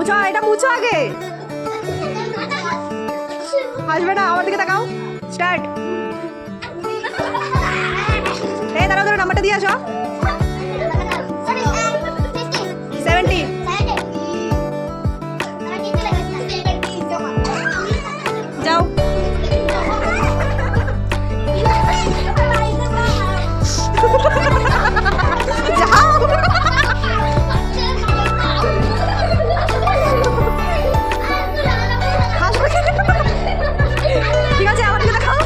মুছো, এটা মুছো আগে। হাসবে না, আমার দিকে তাকাও। স্টার্ট। এই দাঁড়াও দাঁড়াও, নাম্বারটা দিয়ে আসো। 70। যাও। ঠিক আছে, আমার দিকে দেখাও।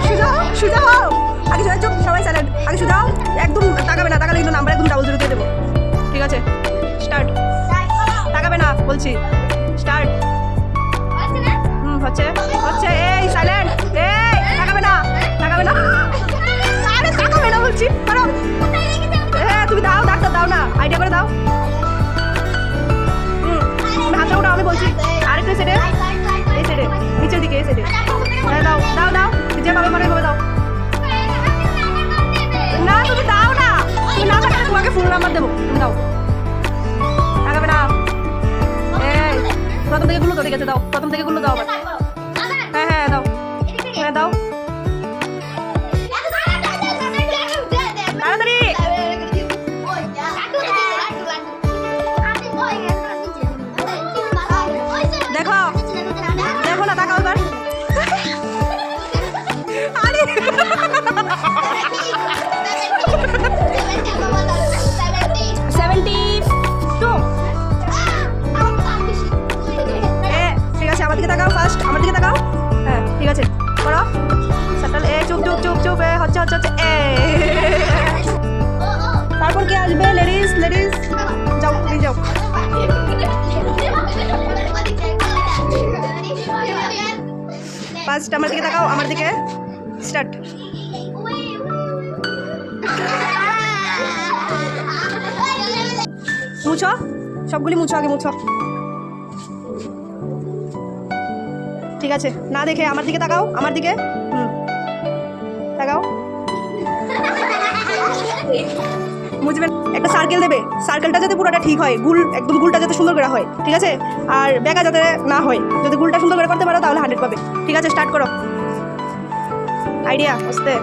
সুজাও, সুজাও। আগে সোজা চুপ, সবাই সাইলেন্ট। আগে সুজাও, একদম তাকাবে না, তাকালে কিন্তু নাম্বার একদম 00 দিয়ে দেবো। ঠিক আছে, স্টার্ট। তাকাবে না বলছি, স্টার্ট। হচ্ছে হচ্ছে। এই সাইলেন্ট, এই তাকাবে না, তাকাবে না। আরে তাকাবে না বলছি, করো। হ্যাঁ তুমি দাও, ডাক্তার দাও না, আইডিয়া করে দাও। হাতটা ওটা আমি বলছি। আরেকটা সেটে, এই সেটে, নিচের দিকে, এই সেটে। হ্যাঁ দাও দাও দাও, যে পাবে মনে ভাবে দাও। না তুমি দাও না, তুমি না তাকালে তোমাকে ফুল নাম্বার দেবো। তুমি দাও, তাকাবে না। এই প্রথম থেকে গুলো তো, ঠিক আছে দাও, প্রথম থেকে গুলো দাও আবার। হ্যাঁ হ্যাঁ দাও, হ্যাঁ দাও তাড়াতাড়ি। দেখো দেখো না, তাকাও এবার। আরে 72। ঠিক আছে, আমার দিকে তাকাও ফার্স্ট, আমার দিকে তাকাও। হ্যাঁ ঠিক আছে, করো। সাটাল। এ চুপ চুপ চুপ চুপ। এ হচ্ছে হচ্ছে হচ্ছে। এ তারপর কে আসবে? লেডিস, লেডিস যাও, তুমি যাও। ফার্স্ট আমার দিকে তাকাও, আমার দিকে। স্টার্ট। মুছো, সবগুলি মুছো, আগে মুছো। ঠিক আছে, না দেখে আমার দিকে তাকাও, আমার দিকে। তাকাও। মুছবে। একটা সার্কেল দেবে, সার্কেলটা যাতে পুরোটা ঠিক হয়, গুল একদম গুলটা যাতে সুন্দর করে হয়। ঠিক আছে, আর বেঁকা যাতে না হয়। যদি গুলটা সুন্দর করে করতে পারো তাহলে 100 পাবে। ঠিক আছে, স্টার্ট করো। আইডিয়া আসতে।